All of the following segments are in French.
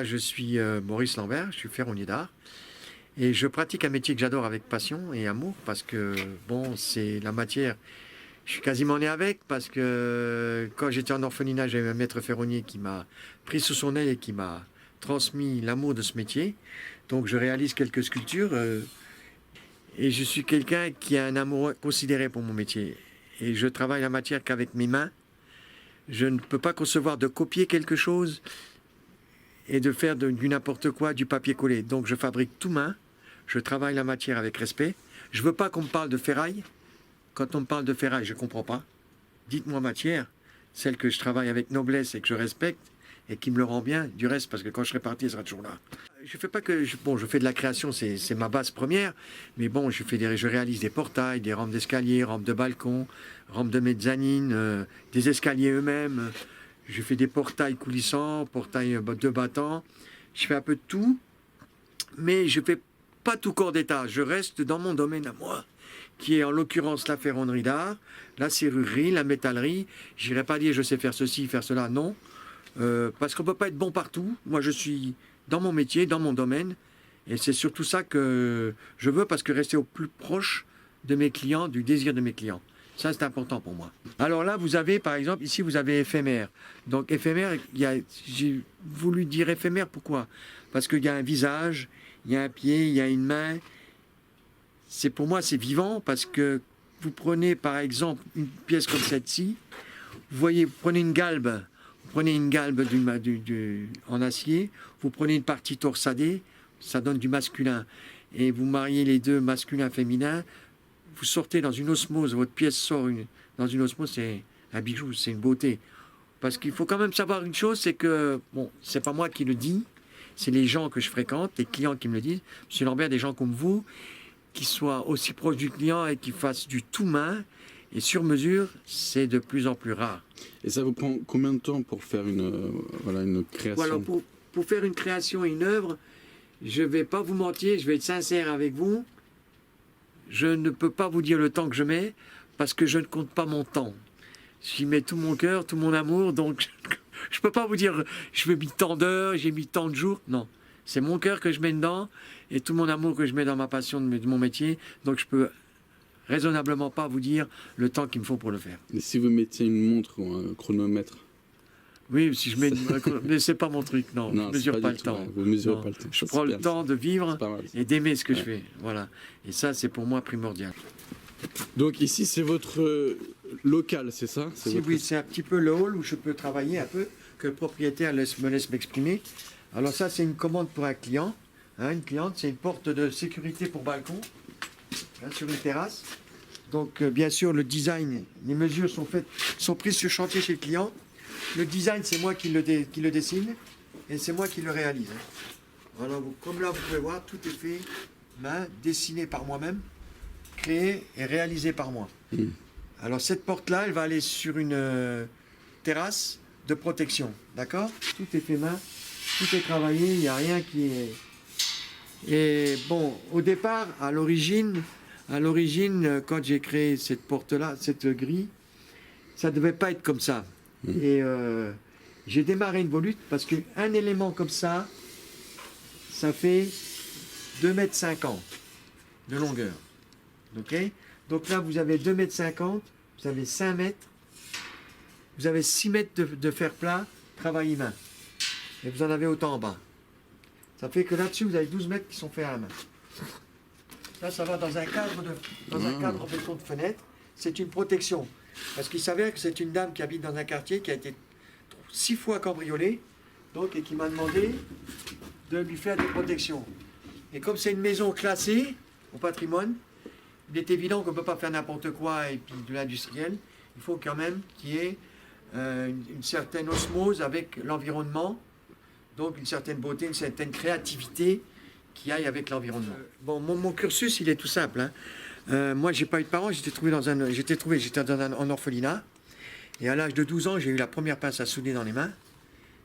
moi, je suis Maurice Lambert, je suis ferronnier d'art. Et je pratique un métier que j'adore avec passion et amour parce que, bon, c'est la matière. Je suis quasiment né avec parce que quand j'étais en orphelinat, j'avais un maître ferronnier qui m'a pris sous son aile et qui m'a transmis l'amour de ce métier. Donc je réalise quelques sculptures et je suis quelqu'un qui a un amour considéré pour mon métier. Et je travaille la matière qu'avec mes mains. Je ne peux pas concevoir de copier quelque chose et de faire du n'importe quoi, du papier collé. Donc je fabrique tout main, je travaille la matière avec respect. Je ne veux pas qu'on me parle de ferraille. Quand on me parle de ferraille, je ne comprends pas. Dites-moi matière, celle que je travaille avec noblesse et que je respecte et qui me le rend bien. Du reste, parce que quand je serai parti, elle sera toujours là. Je fais pas que... Bon, je fais de la création, c'est ma base première. Mais bon, je réalise des portails, des rampes d'escalier, rampes de balcon, rampes de mezzanine, des escaliers eux-mêmes. Je fais des portails coulissants, portails de battants. Je fais un peu de tout. Mais je fais pas tout corps d'état. Je reste dans mon domaine à moi, qui est en l'occurrence la ferronnerie d'art, la serrurerie, la métallerie. J'irai pas dire je sais faire ceci, faire cela, non. Parce qu'on ne peut pas être bon partout. Moi, je suis dans mon métier, dans mon domaine. Et c'est surtout ça que je veux, parce que rester au plus proche de mes clients, du désir de mes clients. Ça, c'est important pour moi. Alors là, vous avez, par exemple, ici, vous avez éphémère. Donc, éphémère, j'ai voulu dire éphémère, pourquoi? Parce qu'il y a un visage, il y a un pied, il y a une main. Pour moi, c'est vivant, parce que vous prenez, par exemple, une pièce comme celle-ci, vous voyez, vous prenez une galbe, en acier, vous prenez une partie torsadée, ça donne du masculin, et vous mariez les deux, masculin-féminin, vous sortez dans une osmose, votre pièce sort dans une osmose, c'est un bijou, c'est une beauté. Parce qu'il faut quand même savoir une chose, c'est que, bon, c'est pas moi qui le dis, c'est les gens que je fréquente, les clients qui me le disent. Monsieur Lambert, des gens comme vous, qui soient aussi proches du client et qui fassent du tout main, et sur mesure, c'est de plus en plus rare. Et ça vous prend combien de temps pour faire une création? Voilà, pour faire une création et une œuvre, je ne vais pas vous mentir, je vais être sincère avec vous. Je ne peux pas vous dire le temps que je mets, parce que je ne compte pas mon temps. J'y mets tout mon cœur, tout mon amour, donc je ne peux pas vous dire je vais mis tant d'heures, j'ai mis tant de jours. Non, c'est mon cœur que je mets dedans et tout mon amour que je mets dans ma passion de mon métier. Donc je peux raisonnablement pas vous dire le temps qu'il me faut pour le faire. Et si vous mettiez une montre ou un chronomètre? Oui, si je mets mais c'est pas mon truc, non, Non, je mesure pas le tout, temps. ouais, vous mesurez pas le temps. Je prends le temps de vivre et d'aimer ce que je fais. Voilà. Et ça, c'est pour moi primordial. Donc ici, c'est votre local, c'est ça? Oui, c'est un petit peu le hall où je peux travailler un peu, que le propriétaire me laisse m'exprimer. Alors ça, c'est une commande pour un client. Une cliente, c'est une porte de sécurité pour balcon, sur une terrasse. Donc, bien sûr, le design, les mesures sont prises sur chantier chez le client. Le design, c'est moi qui le dessine et c'est moi qui le réalise. Voilà, comme là, vous pouvez voir, tout est fait main, dessiné par moi-même, créé et réalisé par moi. Alors, cette porte-là, elle va aller sur une terrasse de protection, d'accord? Tout est fait main, tout est travaillé, il n'y a rien qui est... Et bon, au départ, à l'origine, quand j'ai créé cette porte-là, cette grille, ça ne devait pas être comme ça. Et j'ai démarré une volute parce qu'un élément comme ça, ça fait 2,50 m de longueur. Ok? Donc là, vous avez 2,50 m, vous avez 5 mètres, vous avez 6 mètres de fer plat, travail main. Et vous en avez autant en bas. Ça fait que là-dessus, vous avez 12 mètres qui sont faits à la main. Là, ça va dans un cadre en béton de fenêtre. C'est une protection. Parce qu'il s'avère que c'est une dame qui habite dans un quartier qui a été 6 fois cambriolée, donc, et qui m'a demandé de lui faire des protections. Et comme c'est une maison classée au patrimoine, il est évident qu'on ne peut pas faire n'importe quoi et puis de l'industriel. Il faut quand même qu'il y ait une certaine osmose avec l'environnement. Donc une certaine beauté, une certaine créativité qui aille avec l'environnement. Bon, mon cursus, il est tout simple. Moi, j'ai pas eu de parents, j'étais en orphelinat. Et à l'âge de 12 ans, j'ai eu la première pince à souder dans les mains.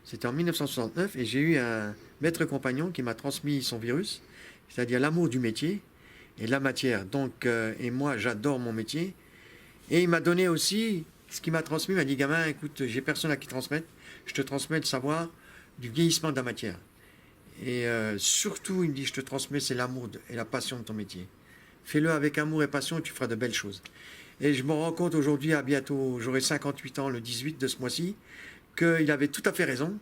C'était en 1969 et j'ai eu un maître compagnon qui m'a transmis son virus, c'est-à-dire l'amour du métier et de la matière. Donc, et moi, j'adore mon métier. Et il m'a donné aussi, ce qu'il m'a transmis, il m'a dit, gamin, écoute, j'ai personne à qui transmettre, je te transmets le savoir du vieillissement de la matière. Et surtout, il me dit, je te transmets, c'est l'amour et la passion de ton métier. Fais-le avec amour et passion et tu feras de belles choses. Et je me rends compte aujourd'hui, à bientôt, j'aurai 58 ans le 18 de ce mois-ci, qu'il avait tout à fait raison.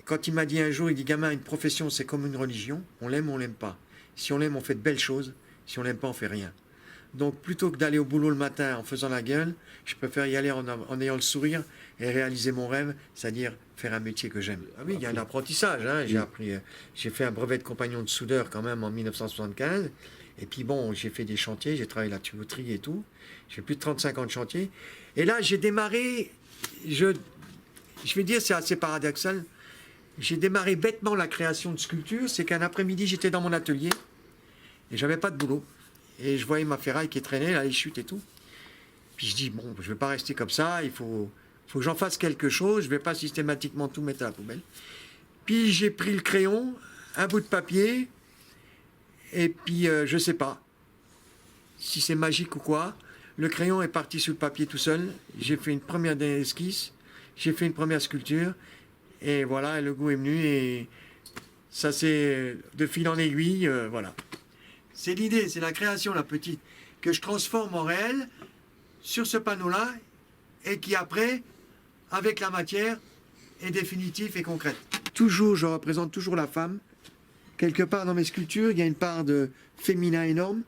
Quand il m'a dit un jour, il dit, gamin, une profession, c'est comme une religion. On l'aime ou on l'aime pas. Si on l'aime, on fait de belles choses. Si on l'aime pas, on fait rien. Donc, plutôt que d'aller au boulot le matin en faisant la gueule, je préfère y aller en ayant le sourire et réaliser mon rêve, c'est-à-dire faire un métier que j'aime. Ah oui, il y a un apprentissage. Hein. J'ai fait un brevet de compagnon de soudeur quand même en 1975. Et puis bon, j'ai fait des chantiers, j'ai travaillé la tuyauterie et tout. J'ai fait plus de 35 ans de chantier. Et là, j'ai démarré, je vais dire, c'est assez paradoxal. J'ai démarré bêtement la création de sculptures. C'est qu'un après-midi, j'étais dans mon atelier et j'avais pas de boulot. Et je voyais ma ferraille qui traînait, là, les chutes et tout. Puis je dis, bon, je vais pas rester comme ça, il faut que j'en fasse quelque chose, je vais pas systématiquement tout mettre à la poubelle. Puis j'ai pris le crayon, un bout de papier, et puis je sais pas si c'est magique ou quoi. Le crayon est parti sur le papier tout seul. J'ai fait une première esquisse, j'ai fait une première sculpture, et voilà, le goût est venu, et ça c'est de fil en aiguille, voilà. C'est l'idée, c'est la création, la petite, que je transforme en réel sur ce panneau-là, et qui après, avec la matière, est définitive et concrète. Toujours, je représente toujours la femme. Quelque part dans mes sculptures, il y a une part de féminin énorme,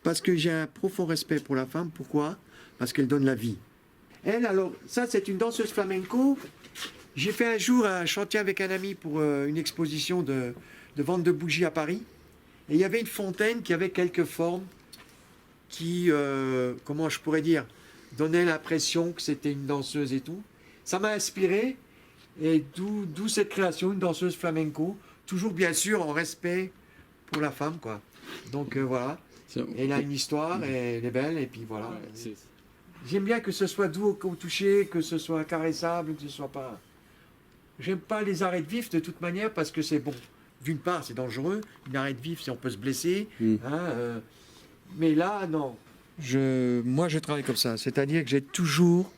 parce que j'ai un profond respect pour la femme. Pourquoi? Parce qu'elle donne la vie. Elle, alors, ça c'est une danseuse flamenco. J'ai fait un jour un chantier avec un ami pour une exposition de vente de bougies à Paris. Et il y avait une fontaine qui avait quelques formes qui, comment je pourrais dire, donnaient l'impression que c'était une danseuse et tout. Ça m'a inspiré, et d'où cette création, une danseuse flamenco, toujours bien sûr en respect pour la femme, quoi. Donc voilà, elle a une histoire, et elle est belle, et puis voilà. Ouais, j'aime bien que ce soit doux au toucher, que ce soit caressable, que ce soit pas... J'aime pas les arrêts de vif de toute manière, parce que c'est bon. D'une part, c'est dangereux, une arrêt de vif, si on peut se blesser. Hein, mais là, non. Moi, je travaille comme ça. C'est-à-dire que j'ai toujours...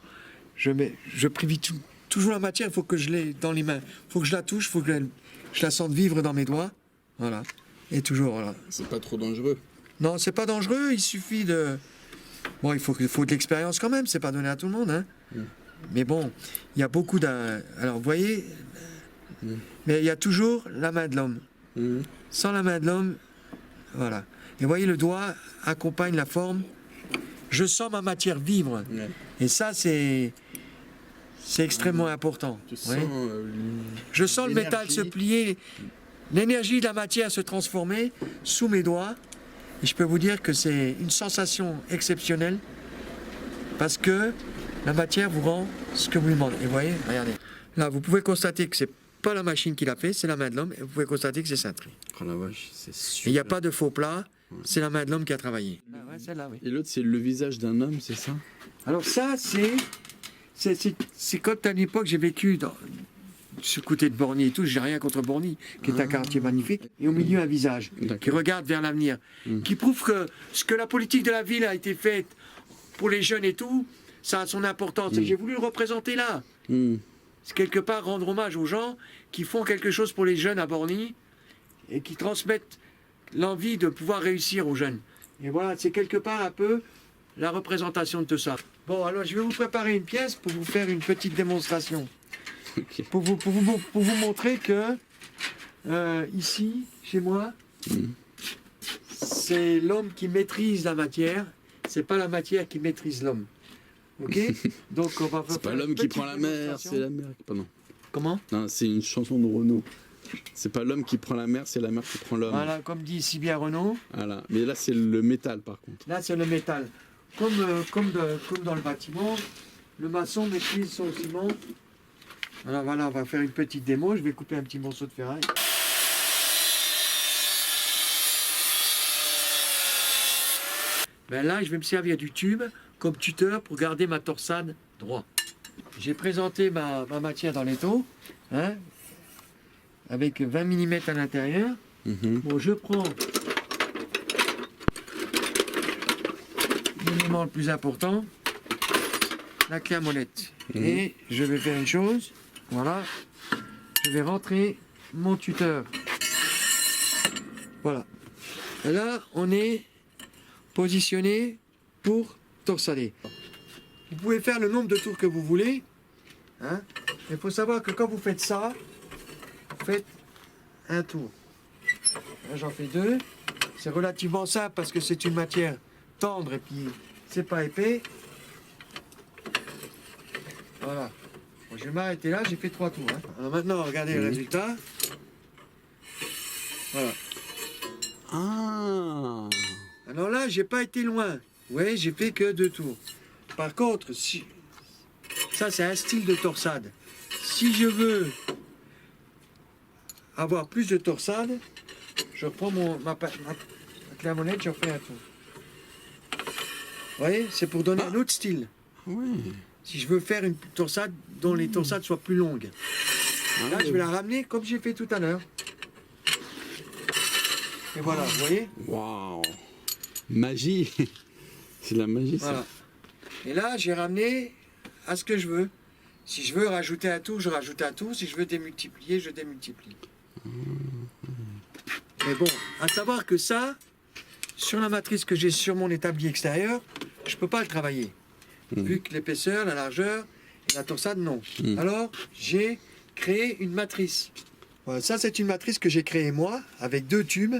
Je privilégie toujours la matière, il faut que je l'ai dans les mains. Il faut que je la touche, il faut que je la sente vivre dans mes doigts. Voilà. Et toujours, voilà. C'est pas trop dangereux. Non, c'est pas dangereux, il suffit de... Bon, il faut de l'expérience quand même, c'est pas donné à tout le monde. Hein. Mais bon, il y a beaucoup d'un... Alors, vous voyez... Mais il y a toujours la main de l'homme. Sans la main de l'homme, voilà. Et vous voyez, le doigt accompagne la forme. Je sens ma matière vivre. Et ça, c'est extrêmement important. Je sens le métal se plier, l'énergie de la matière se transformer sous mes doigts. Et je peux vous dire que c'est une sensation exceptionnelle, parce que la matière vous rend ce que vous lui demandez. Et vous voyez, regardez. Là, vous pouvez constater que c'est pas la machine qui l'a fait, c'est la main de l'homme, et vous pouvez constater que c'est cintré. Oh la vache, c'est super. Il n'y a pas de faux plat, c'est la main de l'homme qui a travaillé. Ouais, celle-là, oui. Et l'autre, c'est le visage d'un homme, c'est ça? Alors ça, c'est quand à l'époque j'ai vécu dans ce côté de Borny et tout, j'ai rien contre Borny, qui est un quartier magnifique, et au milieu un visage qui regarde vers l'avenir, qui prouve que ce que la politique de la ville a été faite pour les jeunes et tout, ça a son importance. Et j'ai voulu le représenter là. C'est quelque part rendre hommage aux gens qui font quelque chose pour les jeunes à Borny et qui transmettent l'envie de pouvoir réussir aux jeunes. Et voilà, c'est quelque part un peu la représentation de tout ça. Bon, alors je vais vous préparer une pièce pour vous faire une petite démonstration. Okay. Pour vous montrer que ici, chez moi, c'est l'homme qui maîtrise la matière, c'est pas la matière qui maîtrise l'homme. Ok? Donc on va. C'est pas l'homme qui prend la mer, c'est la mer. Pardon. Comment? Non, c'est une chanson de Renaud. C'est pas l'homme qui prend la mer, c'est la mer qui prend l'homme. Voilà, comme dit si bien Renaud. Voilà. Mais là, c'est le métal par contre. Là, c'est le métal. Comme dans le bâtiment, le maçon maîtrise son ciment. Alors voilà, on va faire une petite démo. Je vais couper un petit morceau de ferraille. Ben là, je vais me servir du tube comme tuteur pour garder ma torsade droit. J'ai présenté ma matière dans l'étau, hein, avec 20 mm à l'intérieur. Bon, je prends l'élément le plus important, la clé à molette. Et je vais faire une chose, voilà, je vais rentrer mon tuteur Voilà. Et là, on est positionné pour torsader. Vous pouvez faire le nombre de tours que vous voulez. Hein. Il faut savoir que quand vous faites ça, vous faites un tour. Là, j'en fais 2. C'est relativement simple parce que c'est une matière tendre et puis c'est pas épais. Voilà. Bon, je vais m'arrêter là, j'ai fait 3 tours. Hein. Alors maintenant, regardez le résultat. Voilà. Ah. Alors là, j'ai pas été loin. Ouais, j'ai fait que 2 tours. Par contre, si... ça c'est un style de torsade. Si je veux avoir plus de torsade, je reprends ma clé à molette, je refais un tour. Vous voyez, c'est pour donner un autre style. Oui. Si je veux faire une torsade dont les torsades soient plus longues. Là, je vais la ramener comme j'ai fait tout à l'heure. Et voilà, vous voyez? Waouh. Magie. C'est de la magie, ça. Voilà. Et là, j'ai ramené à ce que je veux. Si je veux rajouter un tour, je rajoute un tour. Si je veux démultiplier, je démultiplie. Mais bon, à savoir que ça, sur la matrice que j'ai sur mon établi extérieur, je ne peux pas le travailler. Vu que l'épaisseur, la largeur et la torsade, non. Alors, j'ai créé une matrice. Voilà, ça, c'est une matrice que j'ai créée moi, avec 2 tubes,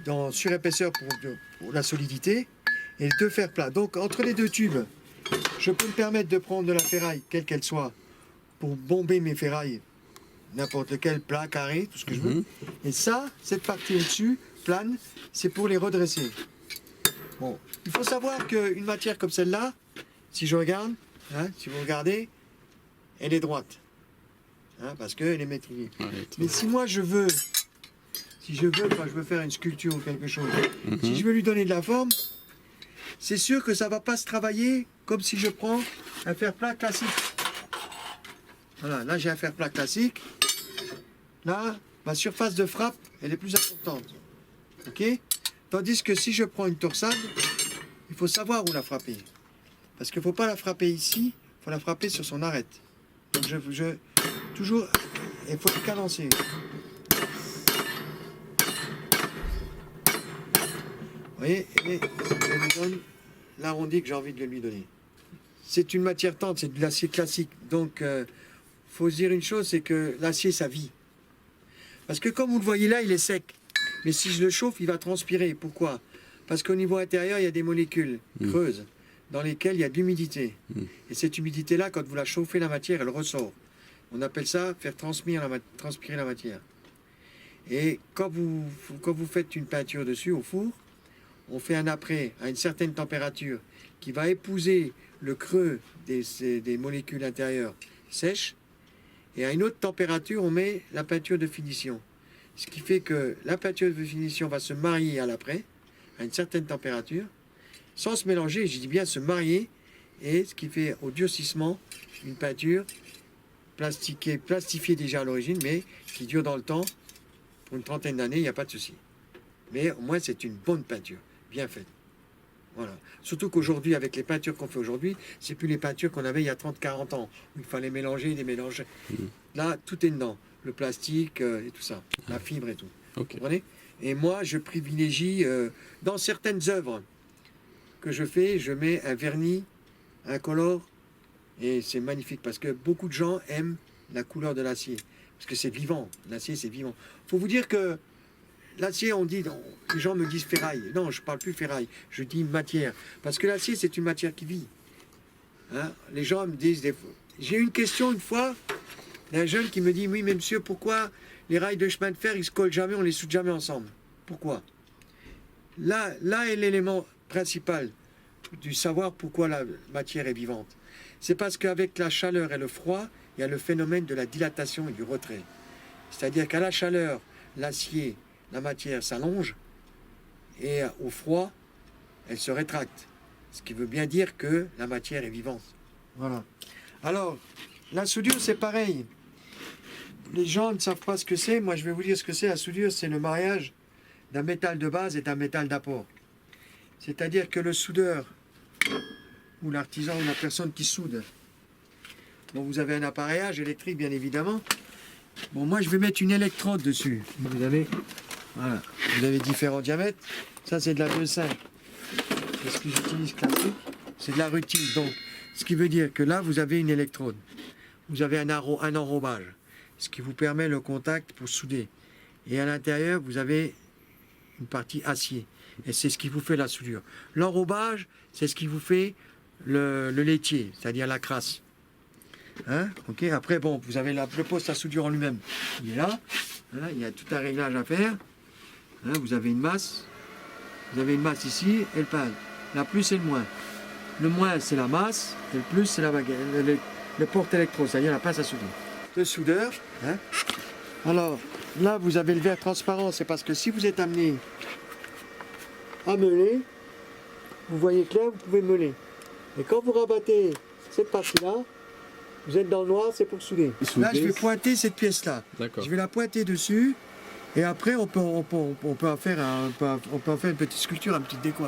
dans surépaisseur pour la solidité, et 2 fers plats. Donc, entre les 2 tubes, je peux me permettre de prendre de la ferraille, quelle qu'elle soit, pour bomber mes ferrailles, n'importe lequel plat, carré, tout ce que je veux. Et ça, cette partie au-dessus, plane, c'est pour les redresser. Bon, il faut savoir qu'une matière comme celle-là, si je regarde, hein, si vous regardez, elle est droite. Hein, parce qu'elle est maîtrisée. Mais si moi je veux, quand je veux faire une sculpture ou quelque chose, si je veux lui donner de la forme, c'est sûr que ça ne va pas se travailler comme si je prends un fer plat classique. Voilà, là j'ai un fer plat classique. Là, ma surface de frappe, elle est plus importante. Ok? Tandis que si je prends une torsade, il faut savoir où la frapper. Parce qu'il ne faut pas la frapper ici, il faut la frapper sur son arête. Donc toujours, il faut le cadencer. Vous voyez, et je lui donne l'arrondi que j'ai envie de lui donner. C'est une matière tendre, c'est de l'acier classique. Donc, faut se dire une chose, c'est que l'acier, ça vit. Parce que comme vous le voyez là, il est sec. Mais si je le chauffe, il va transpirer. Pourquoi? Parce qu'au niveau intérieur, il y a des molécules creuses dans lesquelles il y a de l'humidité. Et cette humidité-là, quand vous la chauffez, la matière, elle ressort. On appelle ça faire transpirer la matière. Et quand vous faites une peinture dessus, au four, on fait un après à une certaine température qui va épouser le creux des molécules intérieures sèches. Et à une autre température, on met la peinture de finition. Ce qui fait que la peinture de finition va se marier à l'après, à une certaine température, sans se mélanger, je dis bien se marier, et ce qui fait au durcissement une peinture plastifiée déjà à l'origine, mais qui dure dans le temps. Pour une trentaine d'années, il n'y a pas de souci. Mais au moins, c'est une bonne peinture, bien faite. Voilà. Surtout qu'aujourd'hui, avec les peintures qu'on fait aujourd'hui, c'est plus les peintures qu'on avait il y a 30-40 ans, où il fallait mélanger des mélanges. Là, tout est dedans. Le plastique et tout ça, la fibre et tout. Vous comprenez? Et moi, je privilégie, dans certaines œuvres que je fais, je mets un vernis incolore, et c'est magnifique, parce que beaucoup de gens aiment la couleur de l'acier, parce que c'est vivant. L'acier, c'est vivant. Il faut vous dire que l'acier, les gens me disent ferraille. Non, je ne parle plus ferraille, je dis matière. Parce que l'acier, c'est une matière qui vit. Hein? Les gens me disent des fois. J'ai eu une question une fois d'un jeune qui me dit, oui, mais monsieur, pourquoi les rails de chemin de fer, ils se collent jamais, on les soude jamais ensemble? Pourquoi? Là est l'élément principal du savoir pourquoi la matière est vivante. C'est parce qu'avec la chaleur et le froid, il y a le phénomène de la dilatation et du retrait. C'est-à-dire qu'à la chaleur, l'acier, la matière s'allonge, et au froid, elle se rétracte. Ce qui veut bien dire que la matière est vivante. Voilà. Alors, la soudure, c'est pareil. Les gens ne savent pas ce que c'est. Moi, je vais vous dire ce que c'est. La soudure, c'est le mariage d'un métal de base et d'un métal d'apport. C'est-à-dire que le soudeur, ou l'artisan, ou la personne qui soude, bon, vous avez un appareillage électrique, bien évidemment. Bon, moi, je vais mettre une électrode dessus. Vous avez Voilà. Vous avez différents diamètres. Ça, c'est de la 2,5. Et ce que j'utilise classique, c'est de la rutile. Donc, ce qui veut dire que là, vous avez une électrode. Vous avez un enrobage, ce qui vous permet le contact pour souder. Et à l'intérieur, vous avez une partie acier. Et c'est ce qui vous fait la soudure. L'enrobage, c'est ce qui vous fait le laitier, c'est-à-dire la crasse. Hein? Ok. Après, bon, vous avez le poste à soudure en lui-même. Il est là. Hein? Il y a tout un réglage à faire. Hein? Vous avez une masse. Vous avez une masse ici et le pad. La plus et le moins. Le moins, c'est la masse. Et le plus, c'est la baguette. Le porte électro, c'est-à-dire la pince à souder. Le soudeur. Hein? Alors, là, vous avez le verre transparent. C'est parce que si vous êtes amené à meuler, vous voyez clair, vous pouvez meuler. Et quand vous rabattez cette partie-là, vous êtes dans le noir, c'est pour souder. Là, je vais pointer cette pièce-là. Je vais la pointer dessus. Et après, on peut en faire une petite sculpture, une petite déco.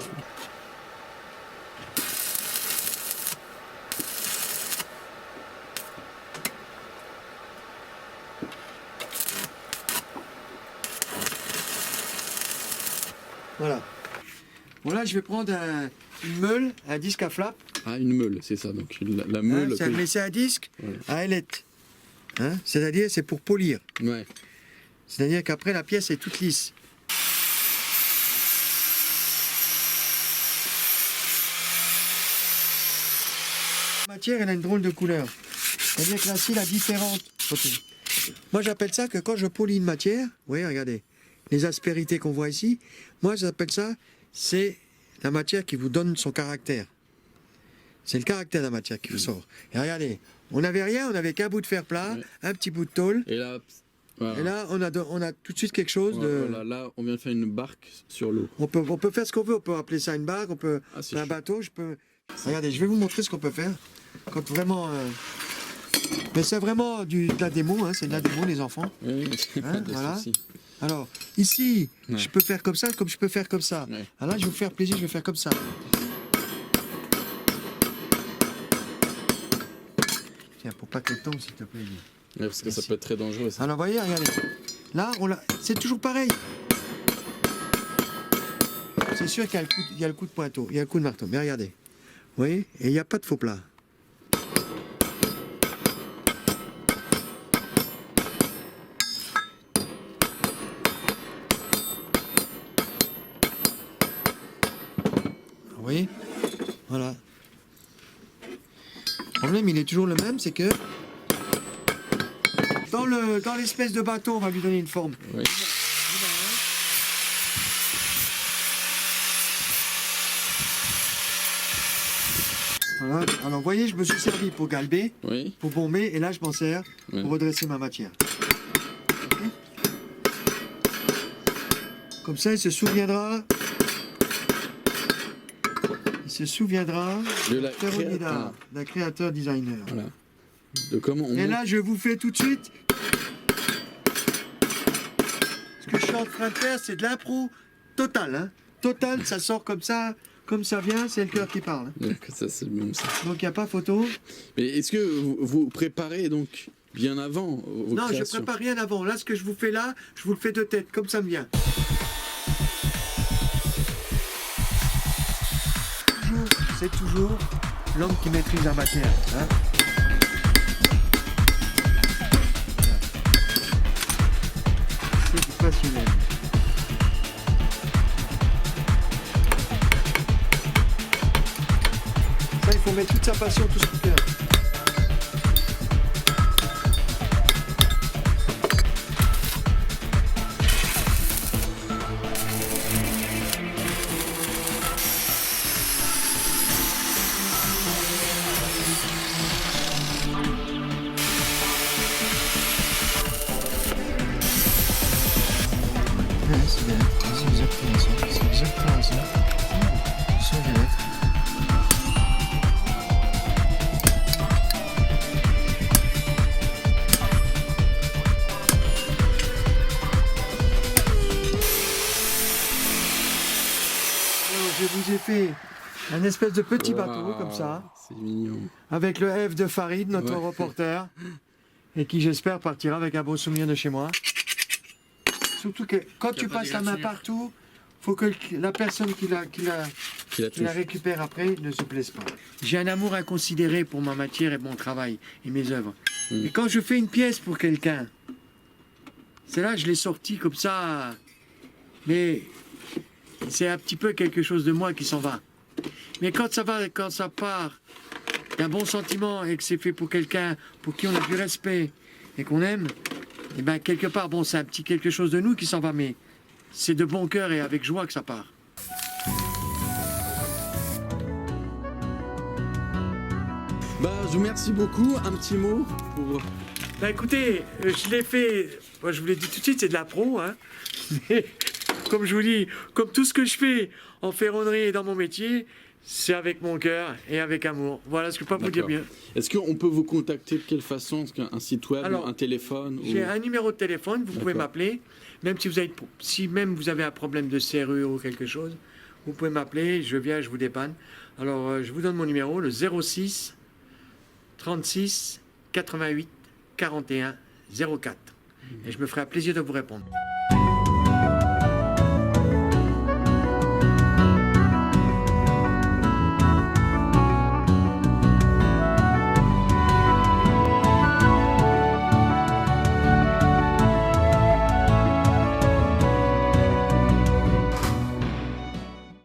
Voilà. Bon, là, je vais prendre une meule, un disque à flap. Ah, une meule, c'est ça. Donc la meule. Hein, mais c'est un disque à ailette. Hein, c'est-à-dire, c'est pour polir. Ouais. C'est-à-dire qu'après, la pièce est toute lisse. La matière, elle a une drôle de couleur. C'est-à-dire que la cire a différentes photos. Moi, j'appelle ça que quand je polis une matière, vous voyez, regardez, les aspérités qu'on voit ici, moi, j'appelle ça, c'est la matière qui vous donne son caractère. C'est le caractère de la matière qui vous sort. Et regardez, on n'avait rien, on n'avait qu'un bout de fer plat, un petit bout de tôle. Et là, voilà. Et là on a tout de suite quelque chose de... Voilà, là, on vient de faire une barque sur l'eau. On peut faire ce qu'on veut, on peut appeler ça une barque, on peut un bateau, Regardez, je vais vous montrer ce qu'on peut faire. Quand vraiment... Mais c'est vraiment de la démo, hein, c'est de la démo, les enfants. Oui, hein, voilà. Alors, ici, je peux faire comme ça, comme je peux faire comme ça. Ouais. Alors là, je vais vous faire plaisir, je vais faire comme ça. Tiens, pour pas qu'elle tombe, s'il te plaît. Ouais, parce que ça peut être très dangereux. Ça. Alors, vous voyez, regardez. Là, c'est toujours pareil. C'est sûr qu'il y a le coup de pointeau, il y a le coup de marteau. Mais regardez. Vous voyez? Et il n'y a pas de faux plat. Vous voyez? Voilà. Le problème, il est toujours le même, c'est que dans l'espèce de bateau, on va lui donner une forme. Oui. Voilà. Alors, vous voyez, je me suis servi pour galber, Oui. pour bomber, et là, je m'en sers pour redresser ma matière. Okay. Comme ça, il se souviendra De la d'un créateur designer. Voilà. De comment on... Et là, je vous fais tout de suite. Ce que je suis en train de faire, c'est de l'impro total. Hein. Total, ça sort comme ça vient, c'est le cœur qui parle. Hein. Ça, c'est bon, ça. Donc, il n'y a pas photo. Mais est-ce que vous préparez donc bien avant vos Non, créations? je ne prépare rien avant. Là, ce que je vous fais là, je vous le fais de tête, comme ça me vient. C'est toujours l'homme qui maîtrise la matière. Hein. C'est passionnel. Ça, il faut mettre toute sa passion, tout ce qu'il fait. C'est exactement ça. Ça va être. Je vous ai fait un espèce de petit bateau comme ça. C'est mignon. Avec le F de Farid, notre reporter. Et qui j'espère partira avec un beau souvenir de chez moi. Surtout que quand tu passes la main partout, faut que la personne qui la récupère après ne se plaise pas. J'ai un amour inconsidéré pour ma matière et mon travail et mes œuvres. Et quand je fais une pièce pour quelqu'un, c'est là que je l'ai sorti comme ça, mais c'est un petit peu quelque chose de moi qui s'en va. Mais quand ça part d'un bon sentiment et que c'est fait pour quelqu'un pour qui on a du respect et qu'on aime, et bien quelque part, bon, c'est un petit quelque chose de nous qui s'en va, mais c'est de bon cœur et avec joie que ça part. Bah, je vous remercie beaucoup. Un petit mot pour... Bah écoutez, je l'ai fait, moi je vous l'ai dit tout de suite, c'est de la pro, hein. Mais comme je vous dis, comme tout ce que je fais en ferronnerie et dans mon métier, c'est avec mon cœur et avec amour. Voilà ce que je peux pas vous dire mieux. Est-ce qu'on peut vous contacter de quelle façon? Est-ce qu'un site web, un téléphone J'ai un numéro de téléphone, vous pouvez m'appeler. Même si vous avez un problème de serrure ou quelque chose, vous pouvez m'appeler, je viens, je vous dépanne. Alors, je vous donne mon numéro, le 06 36 88 41 04. Et je me ferai un plaisir de vous répondre.